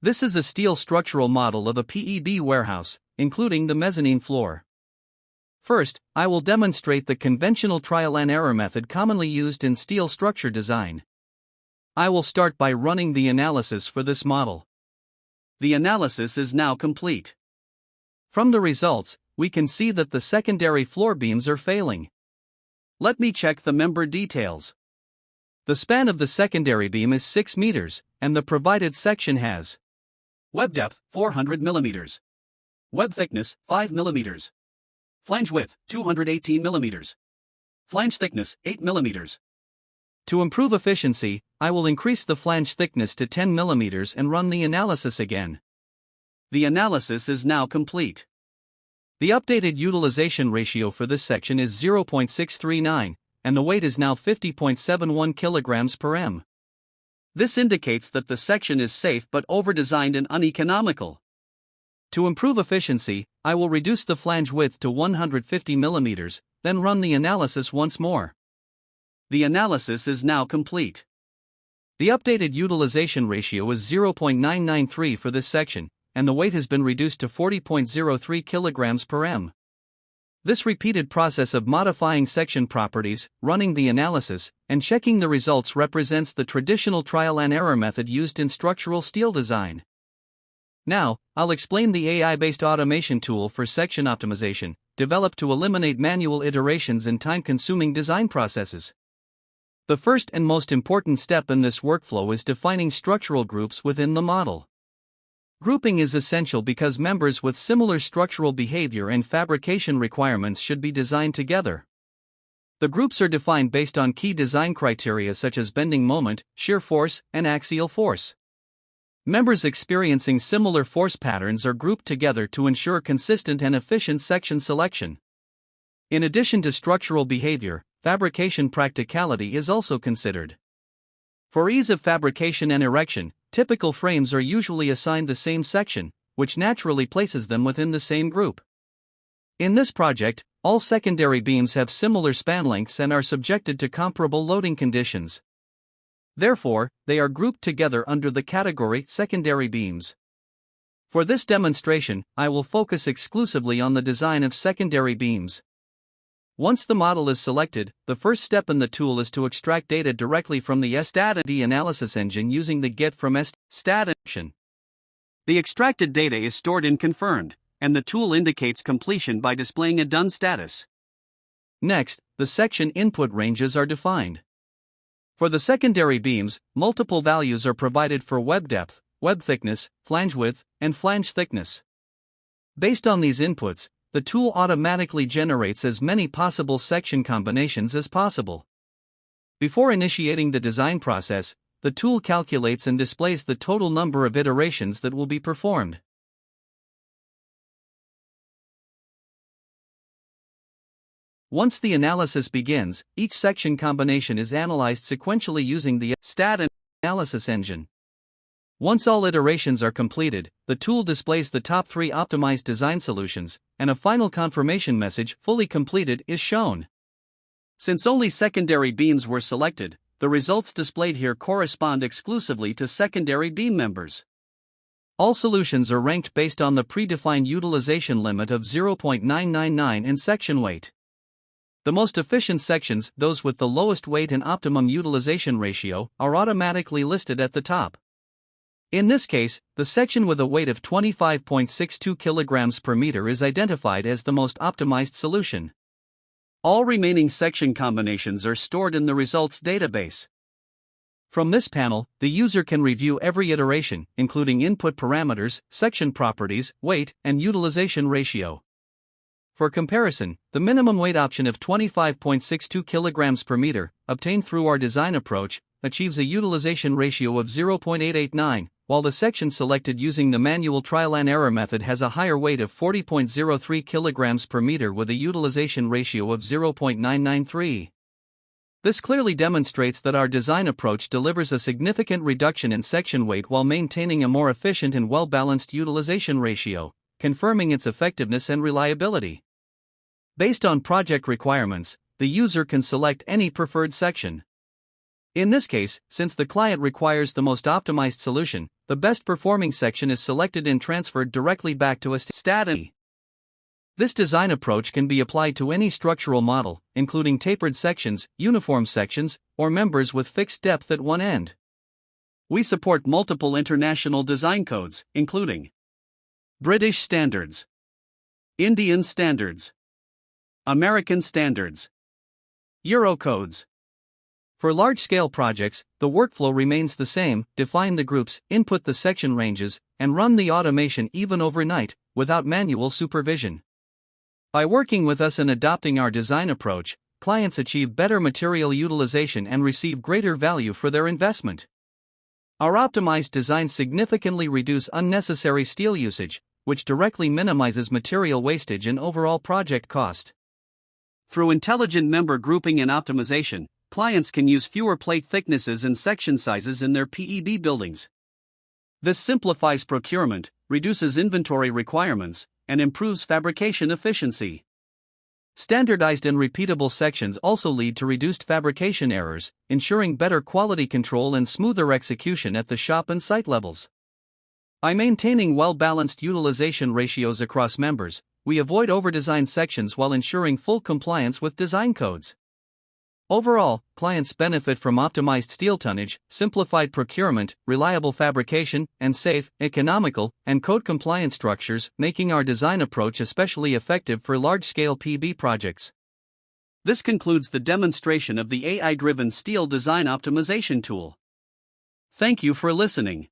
This is a steel structural model of a PEB warehouse, including the mezzanine floor. First, I will demonstrate the conventional trial and error method commonly used in steel structure design. I will start by running the analysis for this model. The analysis is now complete. From the results, we can see that the secondary floor beams are failing. Let me check the member details. The span of the secondary beam is 6 meters, and the provided section has web depth 400 mm, web thickness 5 mm, flange width 218 mm, flange thickness 8 mm. To improve efficiency, I will increase the flange thickness to 10 mm and run the analysis again. The analysis is now complete. The updated utilization ratio for this section is 0.639, and the weight is now 50.71 kg per m. This indicates that the section is safe but overdesigned and uneconomical. To improve efficiency, I will reduce the flange width to 150 mm, then run the analysis once more. The analysis is now complete. The updated utilization ratio is 0.993 for this section, and the weight has been reduced to 40.03 kg per m. This repeated process of modifying section properties, running the analysis, and checking the results represents the traditional trial and error method used in structural steel design. Now, I'll explain the AI-based automation tool for section optimization, developed to eliminate manual iterations and time-consuming design processes. The first and most important step in this workflow is defining structural groups within the model. Grouping is essential because members with similar structural behavior and fabrication requirements should be designed together. The groups are defined based on key design criteria such as bending moment, shear force, and axial force. Members experiencing similar force patterns are grouped together to ensure consistent and efficient section selection. In addition to structural behavior, fabrication practicality is also considered. For ease of fabrication and erection, typical frames are usually assigned the same section, which naturally places them within the same group. In this project, all secondary beams have similar span lengths and are subjected to comparable loading conditions. Therefore, they are grouped together under the category secondary beams. For this demonstration, I will focus exclusively on the design of secondary beams. Once the model is selected, the first step in the tool is to extract data directly from the STAT&D analysis engine using the Get from STAT action. The extracted data is stored in confirmed, and the tool indicates completion by displaying a done status. Next, the section input ranges are defined. For the secondary beams, multiple values are provided for web depth, web thickness, flange width, and flange thickness. Based on these inputs, the tool automatically generates as many possible section combinations as possible. Before initiating the design process, the tool calculates and displays the total number of iterations that will be performed. Once the analysis begins, each section combination is analyzed sequentially using the STAT analysis engine. Once all iterations are completed, the tool displays the top 3 optimized design solutions, and a final confirmation message, fully completed, is shown. Since only secondary beams were selected, the results displayed here correspond exclusively to secondary beam members. All solutions are ranked based on the predefined utilization limit of 0.999 and section weight. The most efficient sections, those with the lowest weight and optimum utilization ratio, are automatically listed at the top. In this case, the section with a weight of 25.62 kg per meter is identified as the most optimized solution. All remaining section combinations are stored in the results database. From this panel, the user can review every iteration, including input parameters, section properties, weight, and utilization ratio. For comparison, the minimum weight option of 25.62 kg per meter, obtained through our design approach, achieves a utilization ratio of 0.889, while the section selected using the manual trial and error method has a higher weight of 40.03 kg per meter with a utilization ratio of 0.993. This clearly demonstrates that our design approach delivers a significant reduction in section weight while maintaining a more efficient and well-balanced utilization ratio, confirming its effectiveness and reliability. Based on project requirements, the user can select any preferred section. In this case, since the client requires the most optimized solution, the best performing section is selected and transferred directly back to a stat. This design approach can be applied to any structural model, including tapered sections, uniform sections, or members with fixed depth at one end. We support multiple international design codes, including British standards, Indian standards, American standards, Euro codes. For large-scale projects, the workflow remains the same: define the groups, input the section ranges, and run the automation even overnight, without manual supervision. By working with us and adopting our design approach, clients achieve better material utilization and receive greater value for their investment. Our optimized designs significantly reduce unnecessary steel usage, which directly minimizes material wastage and overall project cost. Through intelligent member grouping and optimization, clients can use fewer plate thicknesses and section sizes in their PEB buildings. This simplifies procurement, reduces inventory requirements, and improves fabrication efficiency. Standardized and repeatable sections also lead to reduced fabrication errors, ensuring better quality control and smoother execution at the shop and site levels. By maintaining well-balanced utilization ratios across members, we avoid overdesigned sections while ensuring full compliance with design codes. Overall, clients benefit from optimized steel tonnage, simplified procurement, reliable fabrication, and safe, economical, and code-compliant structures, making our design approach especially effective for large-scale PEB projects. This concludes the demonstration of the AI-driven steel design optimization tool. Thank you for listening.